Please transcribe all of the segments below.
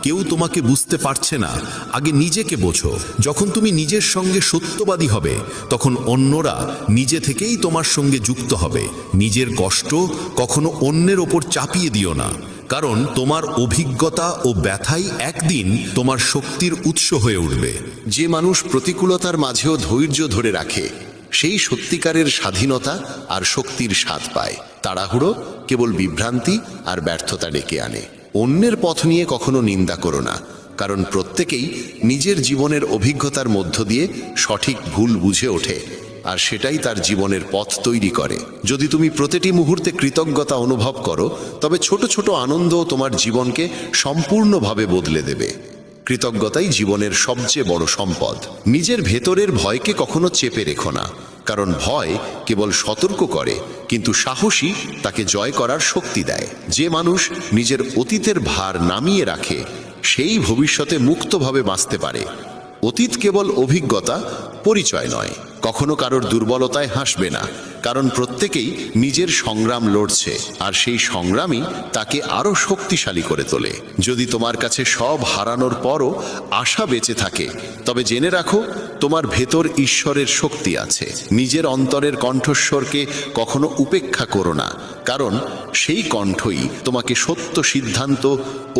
কেউ তোমাকে বুঝতে পারছে না, আগে নিজেকে বোঝো। যখন তুমি নিজের সঙ্গে সত্যবাদী হবে, তখন অন্যরা নিজে থেকেই তোমার সঙ্গে যুক্ত হবে। নিজের কষ্ট কখনো অন্যের ওপর চাপিয়ে দিও না, কারণ তোমার অভিজ্ঞতা ও ব্যথাই একদিন তোমার শক্তির উৎস হয়ে উঠবে। যে মানুষ প্রতিকূলতার মাঝেও ধৈর্য ধরে রাখে, সেই সত্যিকারের স্বাধীনতা আর শক্তির স্বাদ পায়। তাড়াহুড়ো কেবল বিভ্রান্তি আর ব্যর্থতা ডেকে আনে। অন্যের পথ নিয়ে কখনো নিন্দা করো না, কারণ প্রত্যেকেই নিজের জীবনের অভিজ্ঞতার মধ্য দিয়ে সঠিক ভুল বুঝে ওঠে, আর সেটাই তার জীবনের পথ তৈরি করে। যদি তুমি প্রতিটি মুহূর্তে কৃতজ্ঞতা অনুভব করো, তবে ছোট ছোট আনন্দও তোমার জীবনকে সম্পূর্ণভাবে বদলে দেবে। কৃতজ্ঞতাই জীবনের সবচেয়ে বড় সম্পদ। নিজের ভেতরের ভয়কে কখনো চেপে রেখো না, কারণ ভয় কেবল সতর্ক করে, কিন্তু সাহসী তাকে জয় করার শক্তি দেয়। যে মানুষ নিজের অতীতের ভার নামিয়ে রাখে, সেই ভবিষ্যতে মুক্তভাবে বাঁচতে পারে। অতীত কেবল অভিজ্ঞতা, পরিচয় নয়। কখনো কারোর দুর্বলতায় হাসবে না, কারণ প্রত্যেকেই নিজের সংগ্রাম লড়ছে, আর সেই সংগ্রামই তাকে আরো শক্তিশালী করে তোলে। যদি তোমার কাছে সব হারানোর পরও আশা বেঁচে থাকে, তবে জেনে রাখো তোমার ভেতর ঈশ্বরের শক্তি আছে। নিজের অন্তরের কণ্ঠস্বরকে কখনো উপেক্ষা করো না, কারণ সেই কণ্ঠই তোমাকে সত্য সিদ্ধান্ত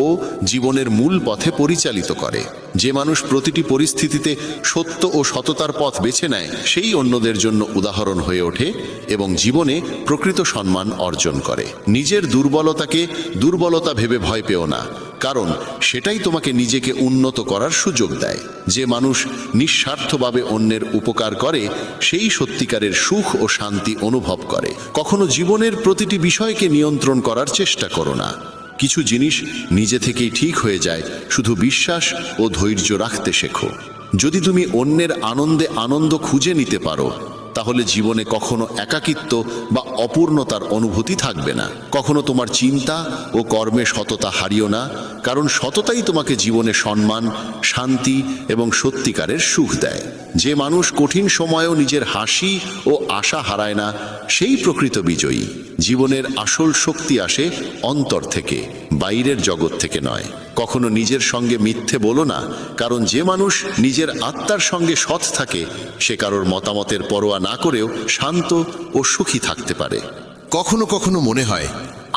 ও জীবনের মূল পথে পরিচালিত করে। যে মানুষ প্রতিটি পরিস্থিতিতে সত্য ও সততার পথ বেছে নেয়, সেই অন্যদের জন্য উদাহরণ হয়ে ওঠে এবং জীবনে প্রকৃত সম্মান অর্জন করে। নিজের দুর্বলতাকে দুর্বলতা ভেবে ভয় পেও না, কারণ সেটাই তোমাকে নিজেকে উন্নত করার সুযোগ দেয়। যে মানুষ নিঃস্বার্থভাবে অন্যের উপকার করে, সেই সত্যিকারের সুখ ও শান্তি অনুভব করে। কখনো জীবনের প্রতিটি বিষয়কে নিয়ন্ত্রণ করার চেষ্টা করো না। কিছু জিনিস নিজে থেকেই ঠিক হয়ে যায়, শুধু বিশ্বাস ও ধৈর্য রাখতে শেখো। যদি তুমি অন্যের আনন্দে আনন্দ খুঁজে নিতে পারো, তাহলে জীবনে কখনো একাকিত্ব বা অপূর্ণতার অনুভূতি থাকবে না। কখনো তোমার চিন্তা ও কর্মে সততা হারিও না, কারণ সততাই তোমাকে জীবনে সম্মান, শান্তি এবং সত্যিকারের সুখ দেয়। যে মানুষ কঠিন সময়েও নিজের হাসি ও আশা হারায় না, সেই প্রকৃত বিজয়ী। জীবনের আসল শক্তি আসে অন্তর থেকে, বাইরের জগৎ থেকে নয়। কখনো নিজের সঙ্গে মিথ্যে বলো না, কারণ যে মানুষ নিজের আত্মার সঙ্গে সৎ থাকে, সে কারোর মতামতের পরোয়া না করেও শান্ত ও সুখী থাকতে পারে। কখনো কখনো মনে হয়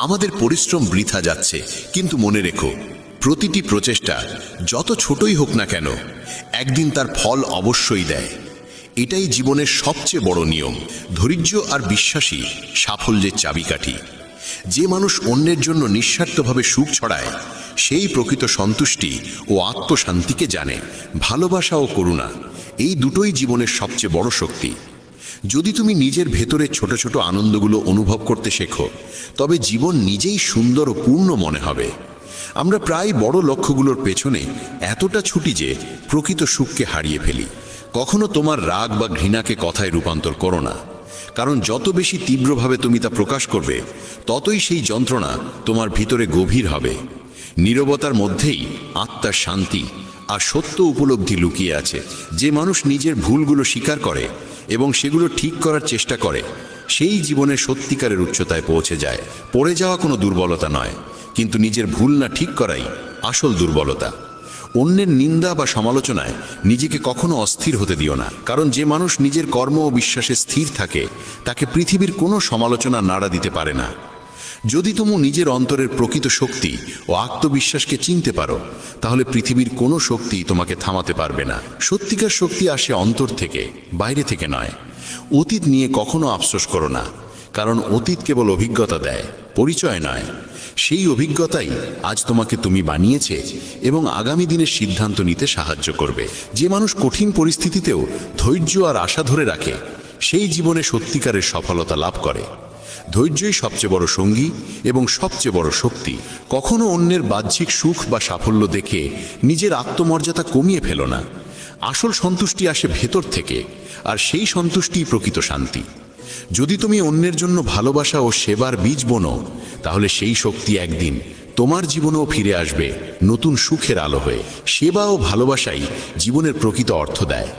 আমাদের পরিশ্রম বৃথা যাচ্ছে, কিন্তু মনে রেখো, প্রতিটি প্রচেষ্টা যত ছোটই হোক না কেন, একদিন তার ফল অবশ্যই দেয়। এটাই জীবনের সবচেয়ে বড় নিয়ম। ধৈর্য আর বিশ্বাসী সাফল্যের চাবিকাঠি। যে মানুষ অন্যের জন্য নিঃস্বার্থভাবে সুখ ছড়ায়, সেই প্রকৃত সন্তুষ্টি ও আত্মশান্তিকে জানে। ভালোবাসা ও করুণা, এই দুটোই জীবনের সবচেয়ে বড় শক্তি। যদি তুমি নিজের ভেতরে ছোট ছোট আনন্দগুলো অনুভব করতে শেখো, তবে জীবন নিজেই সুন্দর ও পূর্ণ মনে হবে। আমরা প্রায় বড় লক্ষ্যগুলোর পেছনে এতটা ছুটি যে প্রকৃত সুখকে হারিয়ে ফেলি। কখনো তোমার রাগ বা ঘৃণাকে কথায় রূপান্তর করো না, কারণ যত বেশি তীব্রভাবে তুমি তা প্রকাশ করবে, ততই সেই যন্ত্রণা তোমার ভিতরে গভীর হবে। নীরবতার মধ্যেই আত্মার শান্তি আর সত্য উপলব্ধি লুকিয়ে আছে। যে মানুষ নিজের ভুলগুলো স্বীকার করে এবং সেগুলো ঠিক করার চেষ্টা করে, সেই জীবনের সত্যিকারের উচ্চতায় পৌঁছে যায়। পড়ে যাওয়া কোনো দুর্বলতা নয়, কিন্তু নিজের ভুল না ঠিক করাই আসল দুর্বলতা। অন্যের নিন্দা বা সমালোচনায় নিজেকে কখনো অস্থির হতে দিও না, কারণ যে মানুষ নিজের কর্ম ও বিশ্বাসে স্থির থাকে, তাকে পৃথিবীর কোনো সমালোচনা নাড়া দিতে পারে না। যদি তুমি নিজের অন্তরের প্রকৃত শক্তি ও আত্মবিশ্বাসকে চিনতে পারো, তাহলে পৃথিবীর কোনো শক্তি তোমাকে থামাতে পারবে না। সত্যিকার শক্তি আসে অন্তর থেকে, বাইরে থেকে নয়। অতীত নিয়ে কখনো আফসোস করো না, কারণ অতীত কেবল অভিজ্ঞতা দেয়, পরিচয় নয়। সেই অভিজ্ঞতাই আজ তোমাকে তুমি বানিয়েছে এবং আগামী দিনের সিদ্ধান্ত নিতে সাহায্য করবে। যে মানুষ কঠিন পরিস্থিতিতেও ধৈর্য আর আশা ধরে রাখে, সেই জীবনে সত্যিকারের সফলতা লাভ করে। ধৈর্যই সবচেয়ে বড় সঙ্গী এবং সবচেয়ে বড় শক্তি। কখনো অন্যের বাহ্যিক সুখ বা সাফল্য দেখে নিজের আত্মমর্যাদা কমিয়ে ফেলো না। আসল সন্তুষ্টি আসে ভেতর থেকে, আর সেই সন্তুষ্টিই প্রকৃত শান্তি। যদি তুমি অন্যের জন্য ভালোবাসা ও সেবার বীজ বোনো, তাহলে সেই শক্তি একদিন তোমার জীবনেও ফিরে আসবে নতুন সুখের আলো হয়ে। সেবা ও ভালোবাসাই জীবনের প্রকৃত অর্থ দেয়।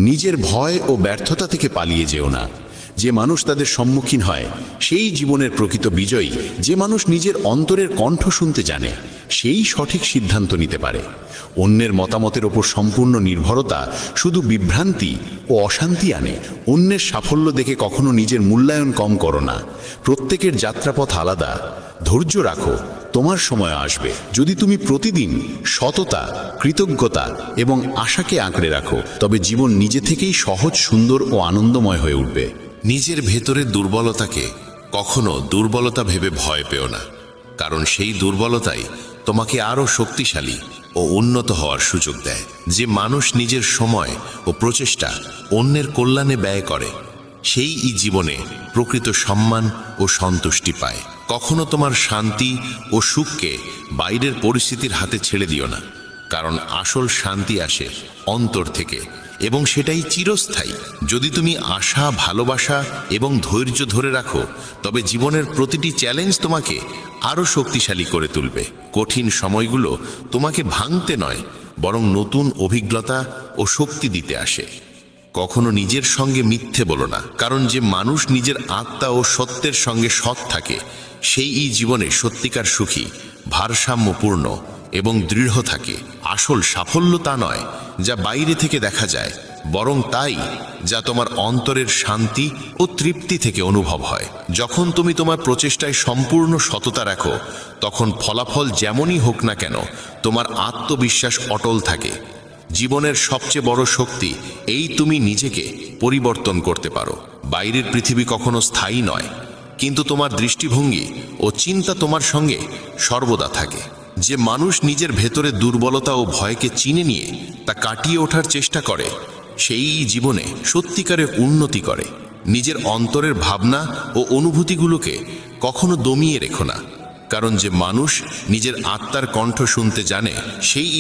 নিজের ভয় ও ব্যর্থতা থেকে পালিয়ে যেও না, যে মানুষ তাদের সম্মুখীন হয় সেই জীবনের প্রকৃত বিজয়ী। যে মানুষ নিজের অন্তরের কণ্ঠ শুনতে জানে সেই সঠিক সিদ্ধান্ত নিতে পারে। অন্যের মতামতের ওপর সম্পূর্ণ নির্ভরতা শুধু বিভ্রান্তি ও অশান্তি আনে। অন্যের সাফল্য দেখে কখনো নিজের মূল্যায়ন কম করো না। প্রত্যেকের যাত্রাপথ আলাদা। ধৈর্য রাখো, তোমার সময় আসবে। যদি তুমি প্রতিদিন সততা, কৃতজ্ঞতা এবং আশাকে আঁকড়ে রাখো, তবে জীবন নিজে থেকেই সহজ, সুন্দর ও আনন্দময় হয়ে উঠবে। নিজের ভেতরের দুর্বলতাকে কখনো দুর্বলতা ভেবে ভয় পেও না, কারণ সেই দুর্বলতাই তোমাকে আরও শক্তিশালী ও উন্নত হওয়ার সুযোগ দেয়। যে মানুষ নিজের সময় ও প্রচেষ্টা অন্যের কল্যাণে ব্যয় করে সেই জীবনে প্রকৃত সম্মান ও সন্তুষ্টি পায়। কখনো তোমার শান্তি ও সুখকে বাইরের পরিস্থিতির হাতে ছেড়ে দিও না, কারণ আসল শান্তি আসে অন্তর থেকে এবং সেটাই চিরস্থায়ী। যদি তুমি আশা, ভালোবাসা এবং ধৈর্য ধরে রাখো, তবে জীবনের প্রতিটি চ্যালেঞ্জ তোমাকে আরও শক্তিশালী করে তুলবে। কঠিন সময়গুলো তোমাকে ভাঙতে নয়, বরং নতুন অভিজ্ঞতা ও শক্তি দিতে আসে। কখনো নিজের সঙ্গে মিথ্যে বলো না, কারণ যে মানুষ নিজের আত্মা ও সত্যের সঙ্গে সৎ থাকে সেই জীবনে সত্যিকার সুখী, ভারসাম্যপূর্ণ এবং দৃঢ় থাকে। আসল সাফল্য তা নয় যা বাইরে থেকে দেখা যায়, বরং তাই যা তোমার অন্তরের শান্তি ও তৃপ্তি থেকে অনুভব হয়। যখন তুমি তোমার প্রচেষ্টায় সম্পূর্ণ সততা রাখো, তখন ফলাফল যেমনই হোক না কেন তোমার আত্মবিশ্বাস অটল থাকে। জীবনের সবচেয়ে বড় শক্তি এই তুমি নিজেকে পরিবর্তন করতে পারো। বাইরের পৃথিবী কখনো স্থায়ী নয়, কিন্তু তোমার দৃষ্টিভঙ্গি ও চিন্তা তোমার সঙ্গে সর্বদা থাকে। যে মানুষ নিজের ভেতরে দুর্বলতা ও ভয়কে চিনে নিয়ে তা কাটিয়ে ওঠার চেষ্টা করে সেই জীবনে সত্যিকারের উন্নতি করে। নিজের অন্তরের ভাবনা ও অনুভূতিগুলোকে কখনো দমিয়ে রেখো না, কারণ যে মানুষ নিজের আত্মার কণ্ঠ শুনতে জানে সেই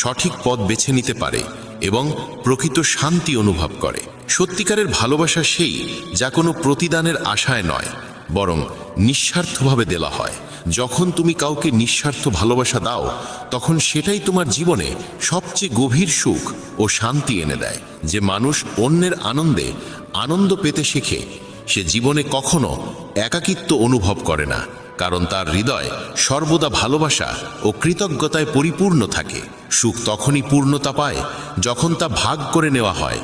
সঠিক পথ বেছে নিতে পারে এবং প্রকৃত শান্তি অনুভব করে। সত্যিকারের ভালোবাসা সেই যা কোনো প্রতিদানের আশায় নয়, বরং নিঃস্বার্থভাবে দেওয়া হয়। যখন তুমি কাউকে নিঃস্বার্থ ভালোবাসা দাও, তখন সেটাই তোমার জীবনে সবচেয়ে গভীর সুখ ও শান্তি এনে দেয়। যে মানুষ অন্যের আনন্দে আনন্দ পেতে শেখে সে জীবনে কখনো একাকিত্ব অনুভব করে না, কারণ তার হৃদয় সর্বদা ভালোবাসা ও কৃতজ্ঞতায় পরিপূর্ণ থাকে। সুখ তখনই পূর্ণতা পায় যখন তা ভাগ করে নেওয়া হয়।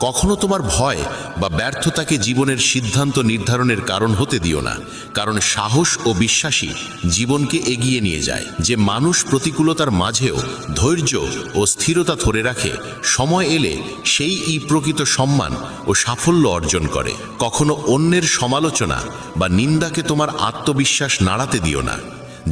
কখনো তোমার ভয় বা ব্যর্থতাকে জীবনের সিদ্ধান্ত নির্ধারণের কারণ হতে দিও না, কারণ সাহস ও বিশ্বাসী জীবনকে এগিয়ে নিয়ে যায়। যে মানুষ প্রতিকূলতার মাঝেও ধৈর্য ও স্থিরতা ধরে রাখে, সময় এলে সেই প্রকৃত সম্মান ও সাফল্য অর্জন করে। কখনো অন্যের সমালোচনা বা নিন্দাকে তোমার আত্মবিশ্বাস নাড়াতে দিও না।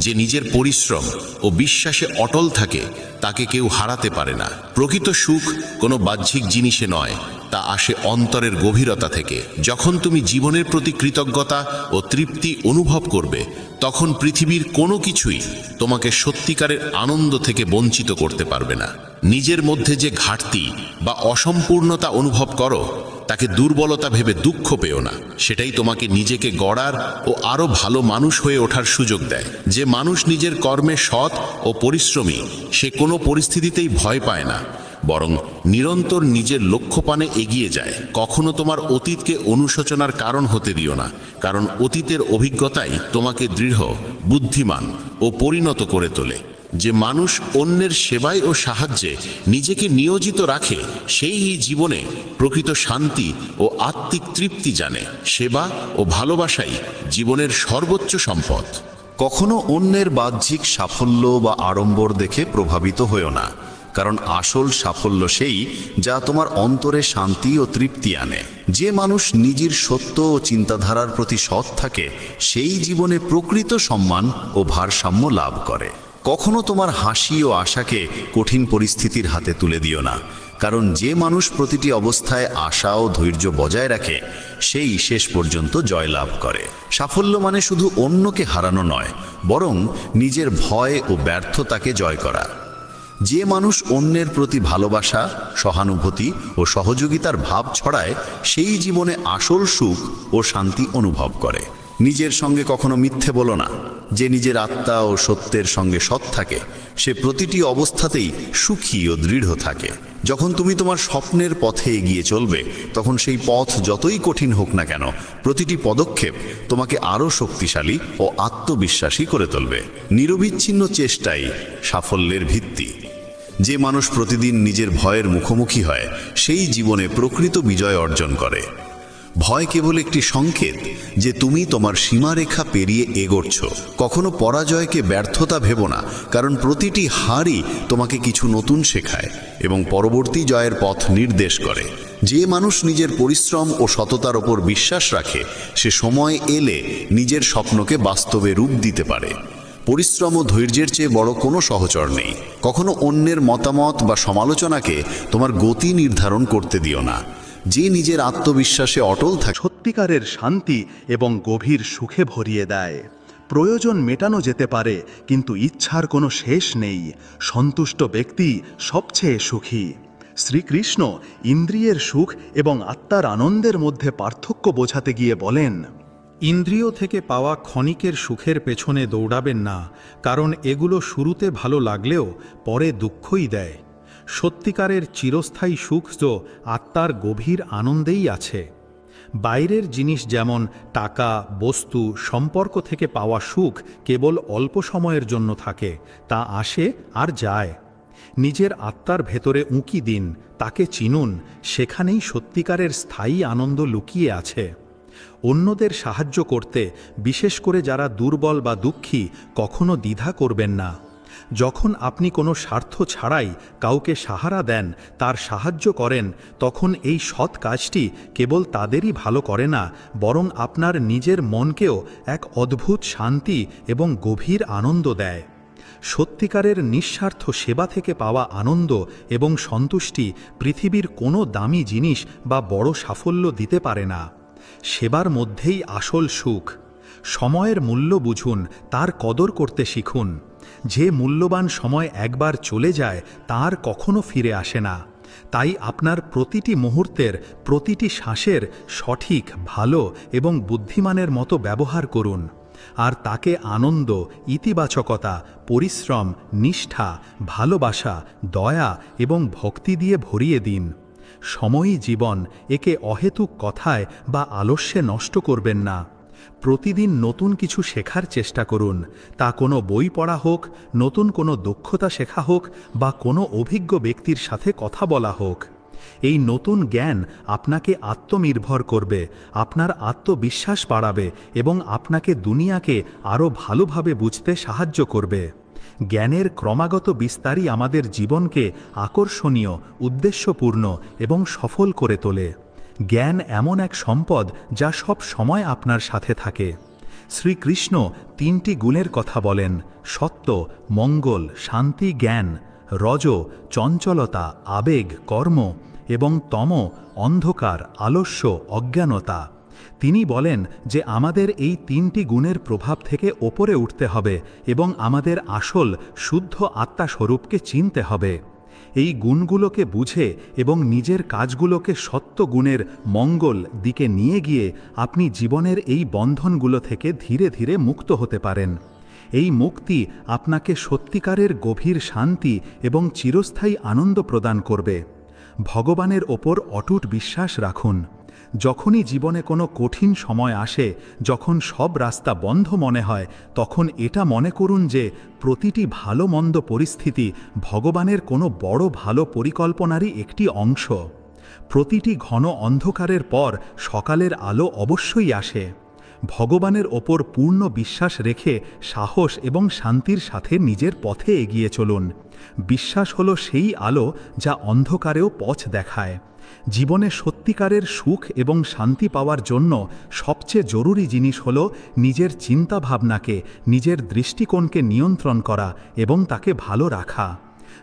যে নিজের পরিশ্রম ও বিশ্বাসে অটল থাকে তাকে কেউ হারাতে পারে না। প্রকৃত সুখ কোনো বাহ্যিক জিনিসে নয়, তা আসে অন্তরের গভীরতা থেকে। যখন তুমি জীবনের প্রতি কৃতজ্ঞতা ও তৃপ্তি অনুভব করবে, তখন পৃথিবীর কোনো কিছুই তোমাকে সত্যিকারের আনন্দ থেকে বঞ্চিত করতে পারবে না। নিজের মধ্যে যে ঘাটতি বা অসম্পূর্ণতা অনুভব করো তাকে দুর্বলতা ভেবে দুঃখ পেও না, সেটাই তোমাকে নিজেকে গড়ার ও আরও ভালো মানুষ হয়ে ওঠার সুযোগ দেয়। যে মানুষ নিজের কর্মে সৎ ও পরিশ্রমী সে কোনো পরিস্থিতিতেই ভয় পায় না, বরং নিরন্তর নিজের লক্ষ্যপানে এগিয়ে যায়। কখনো তোমার অতীতকে অনুশোচনার কারণ হতে দিও না, কারণ অতীতের অভিজ্ঞতাই তোমাকে দৃঢ়, বুদ্ধিমান ও পরিণত করে তোলে। যে মানুষ অন্যের সেবায় ও সাহায্যে নিজেকে নিয়োজিত রাখে সেই জীবনে প্রকৃত শান্তি ও আত্মিক তৃপ্তি জানে। সেবা ও ভালোবাসাই জীবনের সর্বোচ্চ সম্পদ। কখনো অন্যের বাহ্যিক সাফল্য বা আড়ম্বর দেখে প্রভাবিত হয়েও না, কারণ আসল সাফল্য সেই যা তোমার অন্তরে শান্তি ও তৃপ্তি আনে। যে মানুষ নিজের সত্য ও চিন্তাধারার প্রতি সৎ থাকে সেই জীবনে প্রকৃত সম্মান ও ভারসাম্য লাভ করে। কখনো তোমার হাসি ও আশাকে কঠিন পরিস্থিতির হাতে তুলে দিও না, কারণ যে মানুষ প্রতিটি অবস্থায় আশা ও ধৈর্য বজায় রাখে সেই শেষ পর্যন্ত জয়লাভ করে। সাফল্য মানে শুধু অন্যকে হারানো নয়, বরং নিজের ভয় ও ব্যর্থতাকে জয় করা। যে মানুষ অন্যের প্রতি ভালোবাসা, সহানুভূতি ও সহযোগিতার ভাব ছড়ায় সেই জীবনে আসল সুখ ও শান্তি অনুভব করে। নিজের সঙ্গে কখনো মিথ্যে বলো না, যে নিজের আত্মা ও সত্যের সঙ্গে সৎ থাকে সে প্রতিটি অবস্থাতেই সুখী ও দৃঢ় থাকে। যখন তুমি তোমার স্বপ্নের পথে এগিয়ে চলবে তখন সেই পথ যতই কঠিন হোক না কেন প্রতিটি পদক্ষেপ তোমাকে আরও শক্তিশালী ও আত্মবিশ্বাসী করে তুলবে। নিরবিচ্ছিন্ন চেষ্টাই সাফল্যের ভিত্তি। যে মানুষ প্রতিদিন নিজের ভয়ের মুখোমুখি হয় সেই জীবনে প্রকৃত বিজয় অর্জন করে। ভয় কেবল একটি সংকেত যে তুমি তোমার সীমারেখা পেরিয়ে এগোচ্ছ। কখনো পরাজয়কে ব্যর্থতা ভেবো না, কারণ প্রতিটি হারই তোমাকে কিছু নতুন শেখায় এবং পরবর্তী জয়ের পথ নির্দেশ করে। যে মানুষ নিজের পরিশ্রম ও সততার ওপর বিশ্বাস রাখে সে সময় এলে নিজের স্বপ্নকে বাস্তবে রূপ দিতে পারে। পরিশ্রম ও ধৈর্যের চেয়ে বড় কোনো সহচর নেই। কখনো অন্যের মতামত বা সমালোচনাকে তোমার গতি নির্ধারণ করতে দিও না। যে নিজের আত্মবিশ্বাসে অটল থাকে সত্যিকারের শান্তি এবং গভীর সুখে ভরিয়ে দেয়। প্রয়োজন মেটানো যেতে পারে, কিন্তু ইচ্ছার কোনো শেষ নেই। সন্তুষ্ট ব্যক্তি সবচেয়ে সুখী। শ্রীকৃষ্ণ ইন্দ্রিয়ের সুখ এবং আত্মার আনন্দের মধ্যে পার্থক্য বোঝাতে গিয়ে বলেন, ইন্দ্রিয় থেকে পাওয়া ক্ষণিকের সুখের পেছনে দৌড়াবেন না, কারণ এগুলো শুরুতে ভালো লাগলেও পরে দুঃখই দেয়। সত্যিকারের চিরস্থায়ী সুখ তো আত্মার গভীর আনন্দেই আছে। বাইরের জিনিস যেমন টাকা, বস্তু, সম্পর্ক থেকে পাওয়া সুখ কেবল অল্প সময়ের জন্য থাকে, তা আসে আর যায়। নিজের আত্মার ভেতরে উঁকি দিন, তাকে চিনুন, সেখানেই সত্যিকারের স্থায়ী আনন্দ লুকিয়ে আছে। অন্যদের সাহায্য করতে, বিশেষ করে যারা দুর্বল বা দুঃখী, কখনো দ্বিধা করবেন না। যখন আপনি কোনো স্বার্থ ছাড়াই কাউকে সাহারা দেন, তার সাহায্য করেন, তখন এই সৎ কাজটি কেবল তাদেরই ভালো করে না, বরং আপনার নিজের মনকেও এক অদ্ভুত শান্তি এবং গভীর আনন্দ দেয়। সত্যিকারের নিঃস্বার্থ সেবা থেকে পাওয়া আনন্দ এবং সন্তুষ্টি পৃথিবীর কোনো দামি জিনিস বা বড় সাফল্য দিতে পারে না। সেবার মধ্যেই আসল সুখ। সময়ের মূল্য বুঝুন, তার কদর করতে শিখুন। যে মূল্যবান সময় একবার চলে যায় তার কখনো ফিরে আসে না। তাই আপনার প্রতিটি মুহূর্তের প্রতিটি শ্বাসের সঠিক, ভালো এবং বুদ্ধিমানের মতো ব্যবহার করুন। আর তাকে আনন্দ, ইতিবাচকতা, পরিশ্রম, নিষ্ঠা, ভালোবাসা, দয়া এবং ভক্তি দিয়ে ভরিয়ে দিন। সময়ই জীবন, একে অহেতুক কথায় বা আলস্যে নষ্ট করবেন না। প্রতিদিন নতুন কিছু শেখার চেষ্টা করুন, তা কোনো বই পড়া হোক, নতুন কোনো দক্ষতা শেখা হোক বা কোনো অভিজ্ঞ ব্যক্তির সাথে কথা বলা হোক। এই নতুন জ্ঞান আপনাকে আত্মনির্ভর করবে, আপনার আত্মবিশ্বাস বাড়াবে এবং আপনাকে দুনিয়াকে আরও ভালোভাবে বুঝতে সাহায্য করবে। জ্ঞানের ক্রমাগত বিস্তারই আমাদের জীবনকে আকর্ষণীয়, উদ্দেশ্যপূর্ণ এবং সফল করে তোলে। জ্ঞান এমন এক সম্পদ যা সব সময় আপনার সাথে থাকে। শ্রীকৃষ্ণ তিনটি গুণের কথা বলেন: সত্য, মঙ্গল, শান্তি, জ্ঞান; রজ, চঞ্চলতা, আবেগ, কর্ম; এবং তম, অন্ধকার, আলস্য, অজ্ঞানতা। তিনি বলেন যে আমাদের এই তিনটি গুণের প্রভাব থেকে ওপরে উঠতে হবে এবং আমাদের আসল শুদ্ধ আত্মাস্বরূপকে চিনতে হবে। এই গুণগুলোকে বুঝে এবং নিজের কাজগুলোকে সত্য গুণের মঙ্গল দিকে নিয়ে গিয়ে আপনি জীবনের এই বন্ধনগুলো থেকে ধীরে ধীরে মুক্ত হতে পারেন। এই মুক্তি আপনাকে সত্যিকারের গভীর শান্তি এবং চিরস্থায়ী আনন্দ প্রদান করবে। ভগবানের ওপর অটুট বিশ্বাস রাখুন। যখনই জীবনে কোনো কঠিন সময় আসে, যখন সব রাস্তা বন্ধ মনে হয়, তখন এটা মনে করুন যে প্রতিটি ভালো মন্দ পরিস্থিতি ভগবানের কোনো বড় ভালো পরিকল্পনারই একটি অংশ। প্রতিটি ঘন অন্ধকারের পর সকালের আলো অবশ্যই আসে। ভগবানের ওপর পূর্ণ বিশ্বাস রেখে সাহস এবং শান্তির সাথে নিজের পথে এগিয়ে চলুন। বিশ্বাস হলো সেই আলো যা অন্ধকারেও পথ দেখায়। জীবনে সত্যিকারের সুখ এবং শান্তি পাওয়ার জন্য সবচেয়ে জরুরি জিনিস হল নিজের চিন্তাভাবনাকে, নিজের দৃষ্টিকোণকে নিয়ন্ত্রণ করা এবং তাকে ভালো রাখা।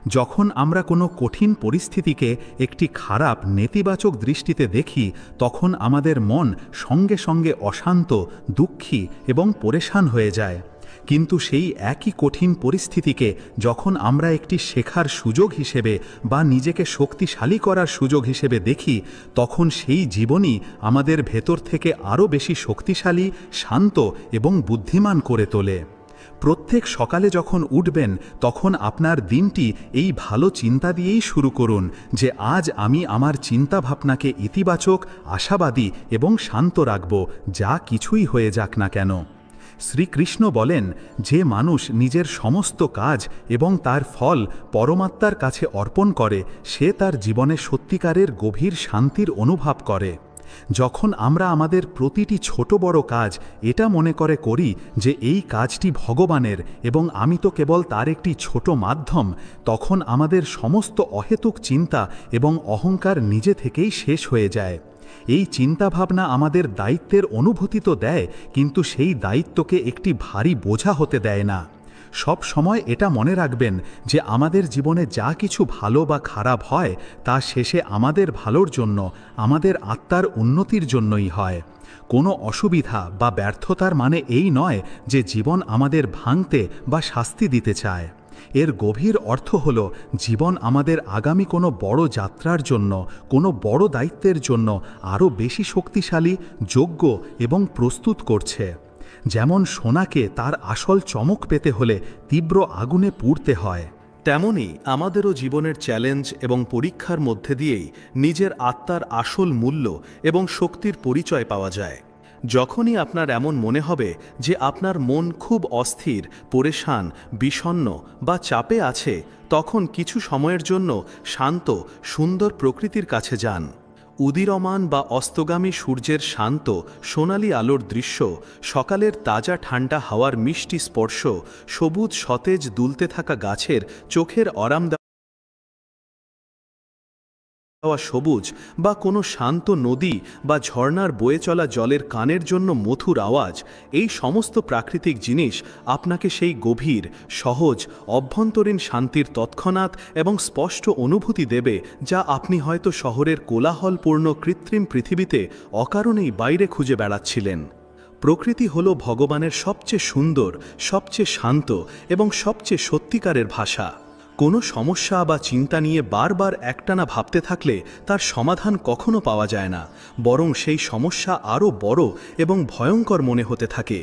যখন আমরা কোনো কঠিন পরিস্থিতিকে একটি খারাপ নেতিবাচক দৃষ্টিতে দেখি, তখন আমাদের মন সঙ্গে সঙ্গে অশান্ত, দুঃখী এবং পরেশান হয়ে যায়। কিন্তু সেই একই কঠিন পরিস্থিতিকে যখন আমরা একটি শেখার সুযোগ হিসেবে বা নিজেকে শক্তিশালী করার সুযোগ হিসেবে দেখি, তখন সেই জীবনই আমাদের ভেতর থেকে আরও বেশি শক্তিশালী, শান্ত এবং বুদ্ধিমান করে তোলে। প্রত্যেক সকালে যখন উঠবেন তখন আপনার দিনটি এই ভালো চিন্তা দিয়েই শুরু করুন যে আজ আমি আমার চিন্তাভাবনাকে ইতিবাচক, আশাবাদী এবং শান্ত রাখব, যা কিছুই হয়ে যাক না কেন। শ্রীকৃষ্ণ বলেন, যে মানুষ নিজের সমস্ত কাজ এবং তার ফল পরমাত্মার কাছে অর্পণ করে সে তার জীবনে সত্যিকারের গভীর শান্তির অনুভব করে। যখন আমরা আমাদের প্রতিটি ছোট বড় কাজ এটা মনে করে করি যে এই কাজটি ভগবানের এবং আমি তো কেবল তার একটি ছোট মাধ্যম, তখন আমাদের সমস্ত অহেতুক চিন্তা এবং অহংকার নিজে থেকেই শেষ হয়ে যায়। এই চিন্তাভাবনা আমাদের দায়িত্বের অনুভূতি তো দেয়, কিন্তু সেই দায়িত্বকে একটি ভারী বোঝা হতে দেয় না। সব সময় এটা মনে রাখবেন যে আমাদের জীবনে যা কিছু ভালো বা খারাপ হয় তা শেষে আমাদের ভালোর জন্য, আমাদের আত্মার উন্নতির জন্যই হয়। কোনো অসুবিধা বা ব্যর্থতার মানে এই নয় যে জীবন আমাদের ভাঙতে বা শাস্তি দিতে চায়। এর গভীর অর্থ হল জীবন আমাদের আগামী কোনো বড় যাত্রার জন্য, কোনো বড় দায়িত্বের জন্য আরও বেশি শক্তিশালী, যোগ্য এবং প্রস্তুত করছে। যেমন সোনাকে তার আসল চমক পেতে হলে তীব্র আগুনে পুড়তে হয়, তেমনি আমাদেরও জীবনের চ্যালেঞ্জ এবং পরীক্ষার মধ্যে দিয়েই নিজের আত্মার আসল মূল্য এবং শক্তির পরিচয় পাওয়া যায়। যখনই আপনার এমন মনে হবে যে আপনার মন খুব অস্থির, পরেশান, বিষণ্ণ বা চাপে আছে, তখন কিছু সময়ের জন্য শান্ত, সুন্দর প্রকৃতির কাছে যান। উদীয়মান বা অস্তগামী সূর্যের শান্ত, সোনালি আলোর দৃশ্য, সকালের তাজা ঠান্ডা হাওয়ার মিষ্টি স্পর্শ, সবুজ সতেজ দুলতে থাকা গাছের চোখের আরাম দেওয়া সবুজ, বা কোনো শান্ত নদী বা ঝর্ণার বয়ে চলা জলের কানের জন্য মধুর আওয়াজ, এই সমস্ত প্রাকৃতিক জিনিস আপনাকে সেই গভীর, সহজ, অভ্যন্তরীণ শান্তির তৎক্ষণাৎ এবং স্পষ্ট অনুভূতি দেবে, যা আপনি হয়তো শহরের কোলাহলপূর্ণ কৃত্রিম পৃথিবীতে অকারণেই বাইরে খুঁজে বেড়াচ্ছিলেন। প্রকৃতি হল ভগবানের সবচেয়ে সুন্দর, সবচেয়ে শান্ত এবং সবচেয়ে সত্যিকারের ভাষা। কোনো সমস্যা বা চিন্তা নিয়ে বারবার একটানা ভাবতে থাকলে তার সমাধান কখনো পাওয়া যায় না, বরং সেই সমস্যা আরও বড় এবং ভয়ঙ্কর মনে হতে থাকে।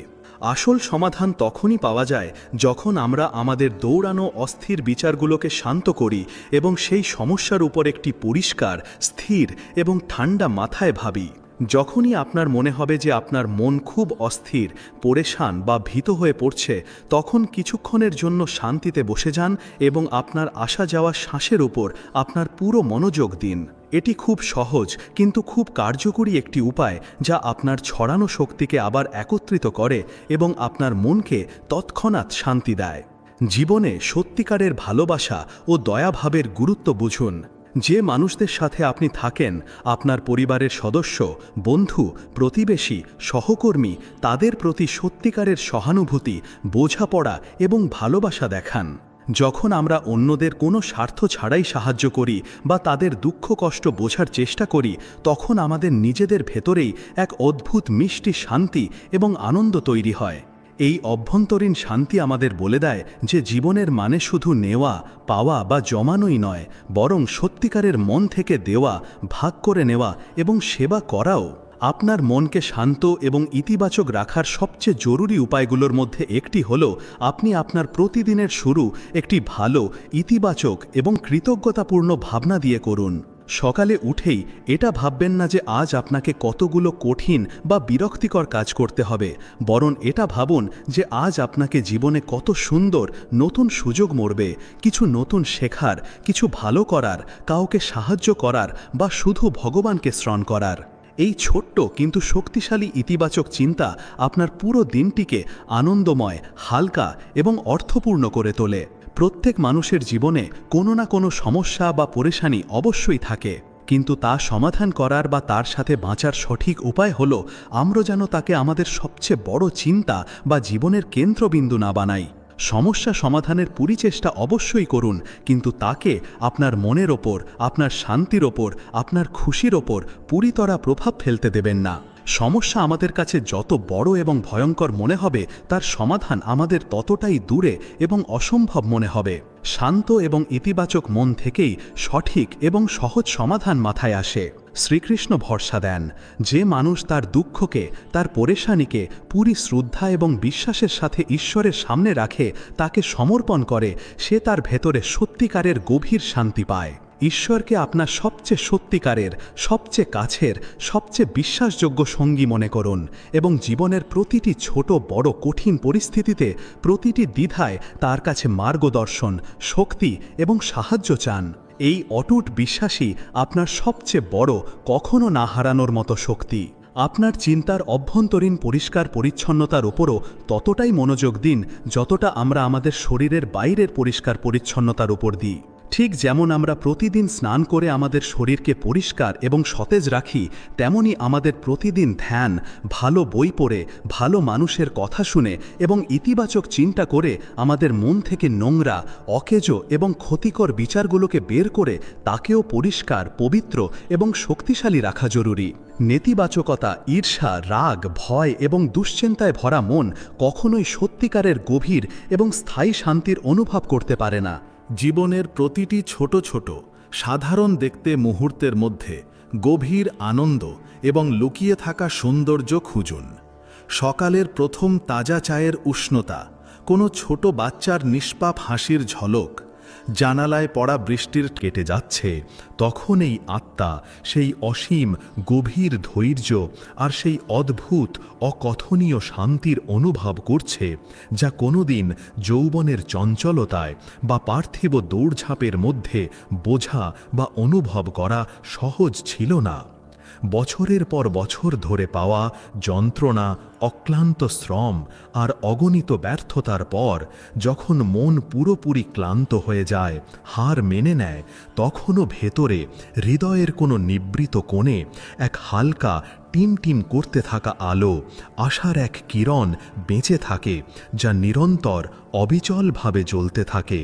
আসল সমাধান তখনই পাওয়া যায় যখন আমরা আমাদের দৌড়ানো অস্থির বিচারগুলোকে শান্ত করি এবং সেই সমস্যার উপর একটি পরিষ্কার, স্থির এবং ঠান্ডা মাথায় ভাবি। যখনই আপনার মনে হবে যে আপনার মন খুব অস্থির, পরেশান বা ভীত হয়ে পড়ছে, তখন কিছুক্ষণের জন্য শান্তিতে বসে যান এবং আপনার আসা যাওয়া শ্বাসের উপর আপনার পুরো মনোযোগ দিন। এটি খুব সহজ কিন্তু খুব কার্যকরী একটি উপায় যা আপনার ছড়ানো শক্তিকে আবার একত্রিত করে এবং আপনার মনকে তৎক্ষণাৎ শান্তি দেয়। জীবনে সত্যিকারের ভালোবাসা ও দয়াভাবের গুরুত্ব বুঝুন। যে মানুষদের সাথে আপনি থাকেন, আপনার পরিবারের সদস্য, বন্ধু, প্রতিবেশী, সহকর্মী, তাদের প্রতি সত্যিকারের সহানুভূতি, বোঝাপড়া এবং ভালোবাসা দেখান। যখন আমরা অন্যদের কোনো স্বার্থ ছাড়াই সাহায্য করি বা তাদের দুঃখ কষ্ট বোঝার চেষ্টা করি, তখন আমাদের নিজেদের ভেতরেই এক অদ্ভুত মিষ্টি শান্তি এবং আনন্দ তৈরি হয়। এই অভ্যন্তরীণ শান্তি আমাদের বলে দেয় যে জীবনের মানে শুধু নেওয়া, পাওয়া বা জমানোই নয়, বরং সত্যিকারের মন থেকে দেওয়া, ভাগ করে নেওয়া এবং সেবা করাও। আপনার মনকে শান্ত এবং ইতিবাচক রাখার সবচেয়ে জরুরি উপায়গুলোর মধ্যে একটি হল আপনি আপনার প্রতিদিনের শুরু একটি ভালো, ইতিবাচক এবং কৃতজ্ঞতাপূর্ণ ভাবনা দিয়ে করুন। সকালে উঠেই এটা ভাববেন না যে আজ আপনাকে কতগুলো কঠিন বা বিরক্তিকর কাজ করতে হবে, বরং এটা ভাবুন যে আজ আপনাকে জীবনে কত সুন্দর নতুন সুযোগ মরবে, কিছু নতুন শেখার, কিছু ভালো করার, কাউকে সাহায্য করার বা শুধু ভগবানকে স্মরণ করার। এই ছোট্ট কিন্তু শক্তিশালী ইতিবাচক চিন্তা আপনার পুরো দিনটিকে আনন্দময়, হালকা এবং অর্থপূর্ণ করে তোলে। প্রত্যেক মানুষের জীবনে কোনো না কোনো সমস্যা বা পরেশানি অবশ্যই থাকে, কিন্তু তা সমাধান করার বা তার সাথে বাঁচার সঠিক উপায় হল আমরা যেন তাকে আমাদের সবচেয়ে বড় চিন্তা বা জীবনের কেন্দ্রবিন্দু না বানাই। সমস্যা সমাধানের পরিচেষ্টা অবশ্যই করুন, কিন্তু তাকে আপনার মনের ওপর, আপনার শান্তির ওপর, আপনার খুশির ওপর পুরিতরা প্রভাব ফেলতে দেবেন না। সমস্যা আমাদের কাছে যত বড় এবং ভয়ঙ্কর মনে হবে তার সমাধান আমাদের ততটাই দূরে এবং অসম্ভব মনে হবে। শান্ত এবং ইতিবাচক মন থেকেই সঠিক এবং সহজ সমাধান মাথায় আসে। শ্রীকৃষ্ণ ভরসা দেন, যে মানুষ তার দুঃখকে, তার পরেশানিকে পুরী শ্রদ্ধা এবং বিশ্বাসের সাথে ঈশ্বরের সামনে রাখে, তাকে সমর্পণ করে, সে তার ভেতরে সত্যিকারের গভীর শান্তি পায়। ঈশ্বরকে আপনার সবচেয়ে সত্যিকারের, সবচেয়ে কাছের, সবচেয়ে বিশ্বাসযোগ্য সঙ্গী মনে করুন এবং জীবনের প্রতিটি ছোট বড় কঠিন পরিস্থিতিতে, প্রতিটি দ্বিধায় তার কাছে মার্গদর্শন, শক্তি এবং সাহায্য চান। এই অটুট বিশ্বাসই আপনার সবচেয়ে বড়, কখনো না হারানোর মতো শক্তি। আপনার চিন্তার অভ্যন্তরীণ পরিষ্কার পরিচ্ছন্নতার উপরও ততটাই মনোযোগ দিন যতটা আমরা আমাদের শরীরের বাইরের পরিষ্কার পরিচ্ছন্নতার উপর দিই। ঠিক যেমন আমরা প্রতিদিন স্নান করে আমাদের শরীরকে পরিষ্কার এবং সতেজ রাখি, তেমনি আমাদের প্রতিদিন ধ্যান, ভালো বই পড়ে, ভালো মানুষের কথা শুনে এবং ইতিবাচক চিন্তা করে আমাদের মন থেকে নোংরা, অকেজো এবং ক্ষতিকর বিচারগুলোকে বের করে তাকেও পরিষ্কার, পবিত্র এবং শক্তিশালী রাখা জরুরি। নেতিবাচকতা, ঈর্ষা, রাগ, ভয় এবং দুশ্চিন্তায় ভরা মন কখনোই সত্যিকারের গভীর এবং স্থায়ী শান্তির অনুভব করতে পারে না। জীবনের প্রতিটি ছোট ছোট সাধারণ দেখতে মুহূর্তের মধ্যে গভীর আনন্দ এবং লুকিয়ে থাকা সৌন্দর্য খুঁজুন। সকালের প্রথম তাজা চায়ের উষ্ণতা, কোনো ছোট বাচ্চার নিষ্পাপ হাসির ঝলক, জানালায় পড়া বৃষ্টির কেটে যাচ্ছে, তখন এই আত্মা সেই অসীম গভীর ধৈর্য আর সেই অদ্ভুত অকথনীয় শান্তির অনুভব করছে, যা কোনোদিন যৌবনের চঞ্চলতায় বা পার্থিব দৌড়ঝাঁপের মধ্যে বোঝা বা অনুভব করা সহজ ছিল না। বছরের পর বছর ধরে পাওয়া যন্ত্রণা, অক্লান্ত শ্রম আর অগণিত ব্যর্থতার পর যখন মন পুরোপুরি ক্লান্ত হয়ে যায়, হার মেনে নেয়, তখনও ভেতরে হৃদয়ের কোনো নিবৃত কোণে এক হালকা টিমটিম করতে থাকা আলো, আশার এক কিরণ বেঁচে থাকে, যা নিরন্তর অবিচলভাবে জ্বলতে থাকে।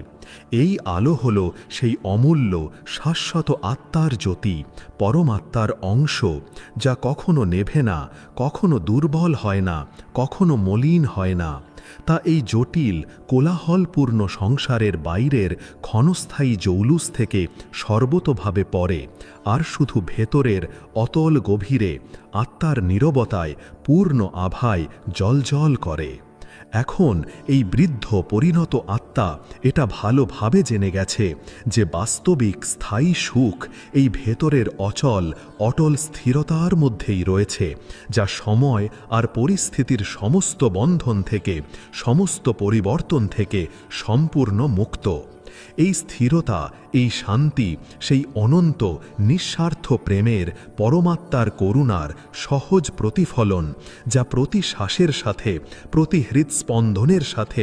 এই আলো হল সেই অমূল্য শাশ্বত আত্মার জ্যোতি, পরমাত্মার অংশ, যা কখনো নেভে না, কখনো দুর্বল হয় না, কখনো মলিন হয় না। তা এই জটিল কোলাহলপূর্ণ সংসারের বাইরের ক্ষণস্থায়ী জৌলুস থেকে সর্বতোভাবে পড়ে, আর শুধু ভেতরের অতল গভীরে আত্মার নীরবতায় পূর্ণ আভায় জ্বলজ্বল করে। এখন এই বৃদ্ধ পরিণত আত্মা এটা ভালোভাবে জেনে গেছে যে বাস্তবিক স্থায়ী সুখ এই ভেতরের অচল অটল স্থিরতার মধ্যেই রয়েছে, যা সময় আর পরিস্থিতির সমস্ত বন্ধন থেকে, সমস্ত পরিবর্তন থেকে সম্পূর্ণ মুক্ত। এই স্থিরতা, এই শান্তি সেই অনন্ত নিঃস্বার্থ প্রেমের, পরমাত্মার করুণার সহজ প্রতিফলন, যা প্রতি শ্বাসের সাথে, প্রতি হৃদস্পন্দনের সাথে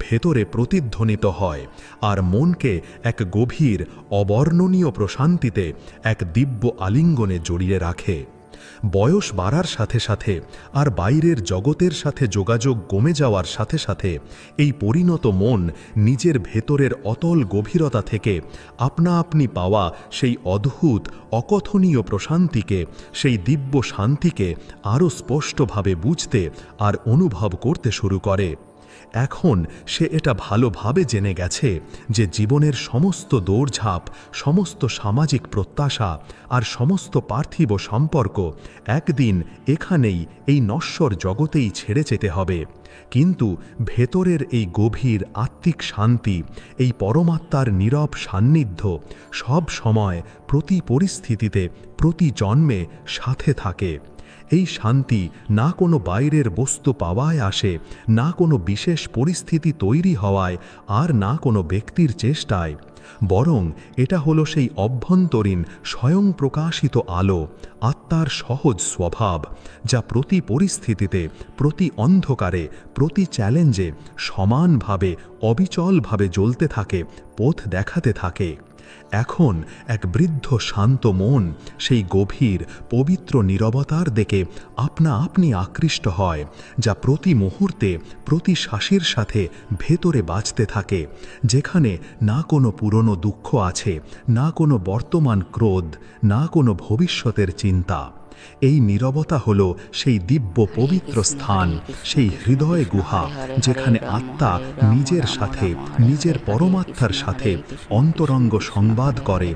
ভেতরে প্রতিধ্বনিত হয় আর মনকে এক গভীর অবর্ণনীয় প্রশান্তিতে, এক দিব্য আলিঙ্গনে জড়িয়ে রাখে। বয়স বাড়ার সাথে সাথে আর বাইরের জগতের সাথে যোগাযোগ কমে যাওয়ার সাথে সাথে এই পরিণত মন নিজের ভেতরের অতল গভীরতা থেকে আপনা আপনি পাওয়া সেই অদ্ভুত অকথনীয় প্রশান্তিকে, সেই দিব্য শান্তিকে আরও স্পষ্টভাবে বুঝতে আর অনুভব করতে শুরু করে। এখন সে এটা ভালোভাবে জেনে গেছে যে জীবনের সমস্ত দৌড়ঝাঁপ, সমস্ত সামাজিক প্রত্যাশা আর সমস্ত পার্থিব সম্পর্ক একদিন এখানেই এই নশ্বর জগতেই ছেড়ে যেতে হবে, কিন্তু ভেতরের এই গভীর আত্মিক শান্তি, এই পরমাত্মার নীরব সান্নিধ্য সব সময়, প্রতি পরিস্থিতিতে, প্রতি জন্মে সাথে থাকে। এই শান্তি না কোনো বাইরের বস্তু পাওয়ায় আসে, না কোনো বিশেষ পরিস্থিতি তৈরি হওয়ায়, আর না কোনো ব্যক্তির চেষ্টায়, বরং এটা হলো সেই অভ্যন্তরীণ স্বয়ং প্রকাশিত আলো, আত্মার সহজ স্বভাব, যা প্রতি পরিস্থিতিতে, প্রতি অন্ধকারে, প্রতি চ্যালেঞ্জে সমানভাবে অবিচলভাবে জ্বলতে থাকে, পথ দেখাতে থাকে। এখন এক বৃদ্ধ শান্ত মন সেই গভীর পবিত্র নীরবতার দিকে আপনা আপনি আকৃষ্ট হয়, যা প্রতি মুহূর্তে, প্রতি শ্বাসের সাথে ভেতরে বাজতে থাকে, যেখানে না কোনো পুরনো দুঃখ আছে, না কোনো বর্তমান ক্রোধ, না কোনো ভবিষ্যতের চিন্তা। এই নীরবতা হল সেই দিব্য পবিত্র স্থান, সেই হৃদয় গুহা, যেখানে আত্মা নিজের সাথে, নিজের পরমাত্মার সাথে অন্তরঙ্গ সংবাদ করে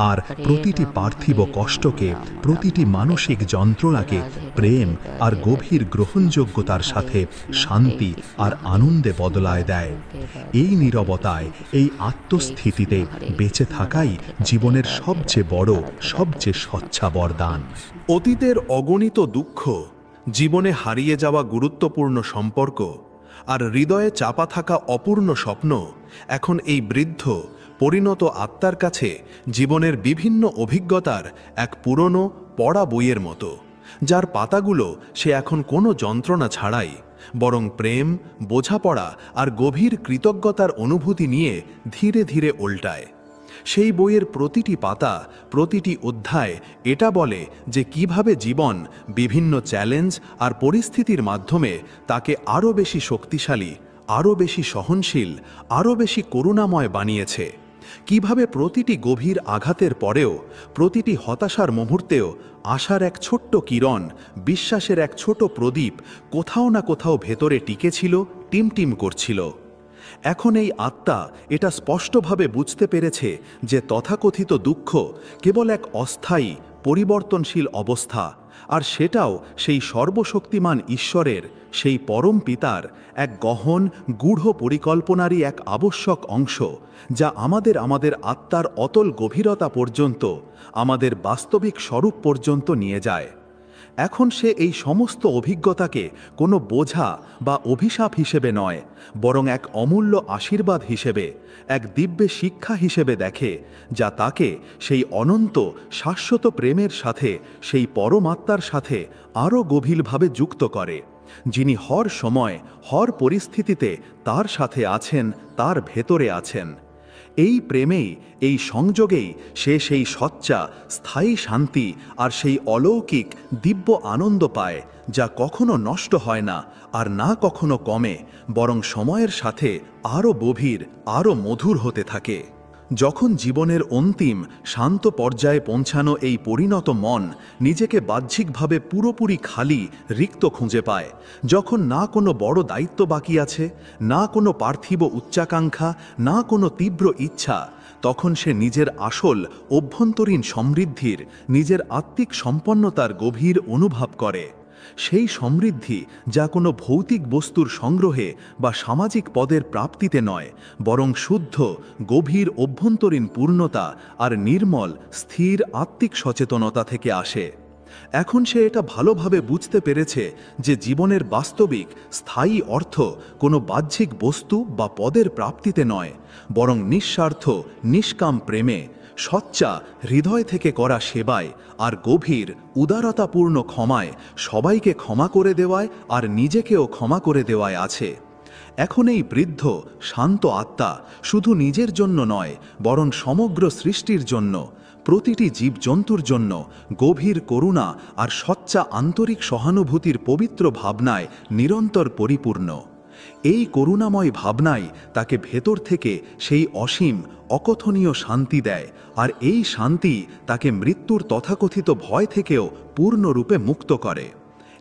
আর প্রতিটি পার্থিব কষ্টকে, প্রতিটি মানসিক যন্ত্রণাকে প্রেম আর গভীর গ্রহণযোগ্যতার সাথে শান্তি আর আনন্দে বদলায় দেয়। এই নীরবতায়, এই আত্মস্থিতিতে বেঁচে থাকাই জীবনের সবচেয়ে বড়, সবচেয়ে সচ্ছা বরদান। অতীতের অগণিত দুঃখ, জীবনে হারিয়ে যাওয়া গুরুত্বপূর্ণ সম্পর্ক আর হৃদয়ে চাপা থাকা অপূর্ণ স্বপ্ন এখন এই বৃদ্ধ পরিণত আত্মার কাছে জীবনের বিভিন্ন অভিজ্ঞতার এক পুরনো পড়া বইয়ের মতো, যার পাতাগুলো সে এখন কোনো যন্ত্রণা ছাড়াই বরং প্রেম, বোঝাপড়া আর গভীর কৃতজ্ঞতার অনুভূতি নিয়ে ধীরে ধীরে উল্টায়। সেই বইয়ের প্রতিটি পাতা, প্রতিটি অধ্যায় এটা বলে যে কিভাবে জীবন বিভিন্ন চ্যালেঞ্জ আর পরিস্থিতির মাধ্যমে তাকে আরও বেশি শক্তিশালী, আরও বেশি সহনশীল, আরও বেশি করুণাময় বানিয়েছে। কিভাবে প্রতিটি গভীর আঘাতের পরেও, প্রতিটি হতাশার মুহূর্তেও আশার এক ছোট্ট কিরণ, বিশ্বাসের এক ছোট প্রদীপ কোথাও না কোথাও ভেতরে টিকেছিল, টিমটিম করছিল। এখন এই আত্মা এটা স্পষ্টভাবে বুঝতে পেরেছে যে তথাকথিত দুঃখ কেবল এক অস্থায়ী, পরিবর্তনশীল অবস্থা, আর সেটাও সেই সর্বশক্তিমান ঈশ্বরের, সেই পরম পিতার এক গহন, গূঢ় পরিকল্পনারই এক আবশ্যক অংশ, যা আমাদের আত্মার অতল গভীরতা পর্যন্ত, আমাদের বাস্তবিক স্বরূপ পর্যন্ত নিয়ে যায়। এখন সে এই সমস্ত অভিজ্ঞতাকে কোনো বোঝা বা অভিশাপ হিসেবে নয়, বরং এক অমূল্য আশীর্বাদ হিসেবে, এক দিব্য শিক্ষা হিসেবে দেখে, যা তাকে সেই অনন্ত শাশ্বত প্রেমের সাথে, সেই পরমাত্মার সাথে আরও গভীরভাবে যুক্ত করে, যিনি হর সময়, হর পরিস্থিতিতে তার সাথে আছেন, তার ভেতরে আছেন। এই প্রেমেই, এই সংযোগেই সে সেই সচ্চা, স্থায়ী শান্তি আর সেই অলৌকিক দিব্য আনন্দ পায়, যা কখনো নষ্ট হয় না আর না কখনো কমে, বরং সময়ের সাথে আরও গভীর, আরও মধুর হতে থাকে। যখন জীবনের অন্তিম শান্ত পর্যায়ে পৌঁছানো এই পরিণত মন নিজেকে বাহ্যিকভাবে পুরোপুরি খালি, রিক্ত খুঁজে পায়, যখন না কোনো বড় দায়িত্ব বাকি আছে, না কোনো পার্থিব উচ্চাকাঙ্ক্ষা, না কোনো তীব্র ইচ্ছা, তখন সে নিজের আসল অভ্যন্তরীণ সমৃদ্ধির, নিজের আত্মিক সম্পন্নতার গভীর অনুভব করে। সেই সমৃদ্ধি যা কোনো ভৌতিক বস্তুর সংগ্রহে বা সামাজিক পদের প্রাপ্তিতে নয়, বরং শুদ্ধ, গভীর অভ্যন্তরীণ পূর্ণতা আর নির্মল, স্থির আত্মিক সচেতনতা থেকে আসে। এখন সে এটা ভালোভাবে বুঝতে পেরেছে যে জীবনের বাস্তবিক, স্থায়ী অর্থ কোনো বাহ্যিক বস্তু বা পদের প্রাপ্তিতে নয়, বরং নিঃস্বার্থ, নিষ্কাম প্রেমে, সচ্চা হৃদয় থেকে করা সেবায় আর গভীর উদারতাপূর্ণ ক্ষমায়, সবাইকে ক্ষমা করে দেওয়ায় আর নিজেকেও ক্ষমা করে দেওয়ায় আছে। এখন এই বৃদ্ধ, শান্ত আত্মা শুধু নিজের জন্য নয়, বরং সমগ্র সৃষ্টির জন্য, প্রতিটি জীবজন্তুর জন্য গভীর করুণা আর সচ্চা আন্তরিক সহানুভূতির পবিত্র ভাবনায় নিরন্তর পরিপূর্ণ। এই করুণাময় ভাবনাই তাকে ভেতর থেকে সেই অসীম, অকথনীয় শান্তি দেয়, আর এই শান্তি তাকে মৃত্যুর তথাকথিত ভয় থেকেও পূর্ণরূপে মুক্ত করে।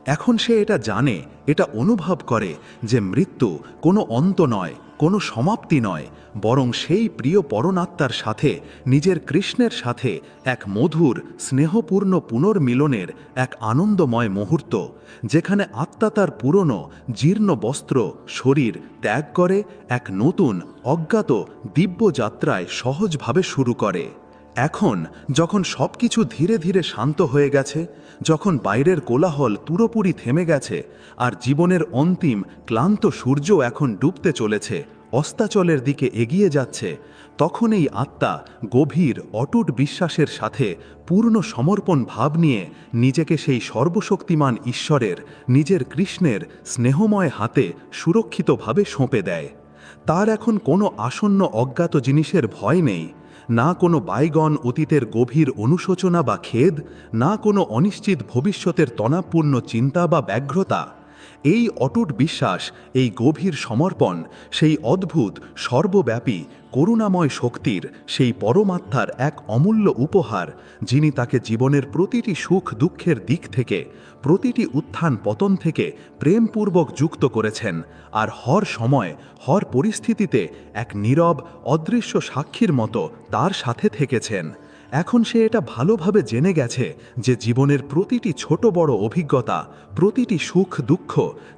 এখন সে এটা জানে, এটা অনুভব করে যে মৃত্যু কোনো অন্ত নয়, কোনো সমাপ্তি নয়, বরং সেই প্রিয় পরমাত্মার সাথে, নিজের কৃষ্ণের সাথে এক মধুর, স্নেহপূর্ণ পুনর্মিলনের এক আনন্দময় মুহূর্ত, যেখানে আত্মা তার পুরনো, জীর্ণ বস্ত্র, শরীর ত্যাগ করে এক নতুন, অজ্ঞাত দিব্য যাত্রায় সহজভাবে শুরু করে। এখন যখন সব কিছু ধীরে ধীরে শান্ত হয়ে গেছে, যখন বাইরের কোলাহল পুরোপুরি থেমে গেছে আর জীবনের অন্তিম ক্লান্ত সূর্য এখন ডুবতে চলেছে, অস্তাচলের দিকে এগিয়ে যাচ্ছে, তখন এই আত্মা গভীর, অটুট বিশ্বাসের সাথে পূর্ণ সমর্পণ ভাব নিয়ে নিজেকে সেই সর্বশক্তিমান ঈশ্বরের, নিজের কৃষ্ণের স্নেহময় হাতে সুরক্ষিতভাবে সঁপে দেয়। তার এখন কোনো আসন্ন অজ্ঞাত জিনিসের ভয় নেই, না কোনো বাইগন অতীতের গভীর অনুশোচনা বা খেদ, না কোনো অনিশ্চিত ভবিষ্যতের তনাবপূর্ণ চিন্তা বা ব্যগ্রতা। এই অটুট বিশ্বাস, এই গভীর সমর্পণ সেই অদ্ভুত সর্বব্যাপী করুণাময় শক্তির, সেই পরমাত্মার এক অমূল্য উপহার, যিনি তাকে জীবনের প্রতিটি সুখ দুঃখের দিক থেকে, প্রতিটি উত্থান পতন থেকে প্রেমপূর্বক যুক্ত করেছেন, আর হর সময় হর পরিস্থিতিতে এক নীরব অদৃশ্য সাক্ষীর মতো তার সাথে থেকেছেন। এখন সে এটা ভালোভাবে জেনে গেছে যে জীবনের প্রতিটি ছোট বড় অভিজ্ঞতা, প্রতিটি সুখ দুঃখ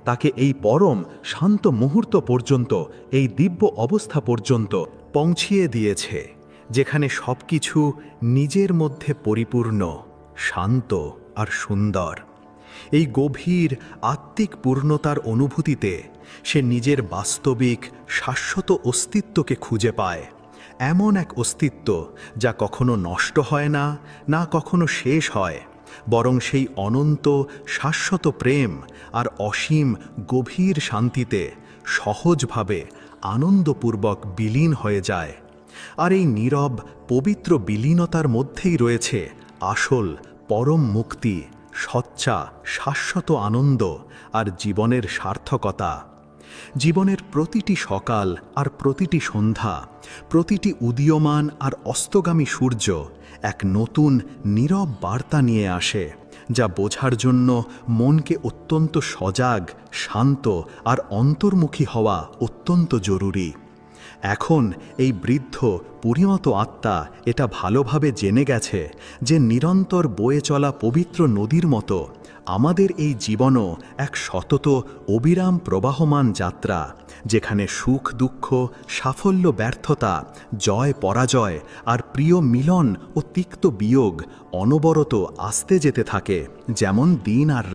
তাকে এই পরম শান্ত মুহূর্ত পর্যন্ত, এই দিব্য অবস্থা পর্যন্ত পৌঁছিয়ে দিয়েছে, যেখানে সবকিছু নিজের মধ্যে পরিপূর্ণ, শান্ত আর সুন্দর। এই গভীর আত্মিক পূর্ণতার অনুভূতিতে সে নিজের বাস্তবিক শাশ্বত অস্তিত্বকে খুঁজে পায়, এমন এক অস্তিত্ব যা কখনো নষ্ট হয় না, না কখনো শেষ হয়, বরং সেই অনন্ত শাশ্বত প্রেম আর অসীম গভীর শান্তিতে সহজভাবে আনন্দপূর্বক বিলীন হয়ে যায়। আর এই নীরব পবিত্র বিলীনতার মধ্যেই রয়েছে আসল পরম মুক্তি, সচ্চা শাশ্বত আনন্দ আর জীবনের সার্থকতা। জীবনের প্রতিটি সকাল আর প্রতিটি সন্ধ্যা, প্রতিটি উদীয়মান আর অস্তগামী সূর্য এক নতুন নীরব বার্তা নিয়ে আসে, যা বোঝার জন্য মনকে অত্যন্ত সজাগ, শান্ত আর অন্তর্মুখী হওয়া অত্যন্ত জরুরি। এখন এই বৃদ্ধ পরিণত আত্মা এটা ভালোভাবে জেনে গেছে যে নিরন্তর বয়ে চলা পবিত্র নদীর মতো আমাদের এই জীবনও এক সতত অবিরাম প্রবাহমান যাত্রা, যেখানে সুখ দুঃখ, সাফল্য ব্যর্থতা, জয় পরাজয় আর প্রিয় মিলন ও তিক্ত বিয়োগ অনবরত আসতে যেতে থাকে, যেমন দিন আর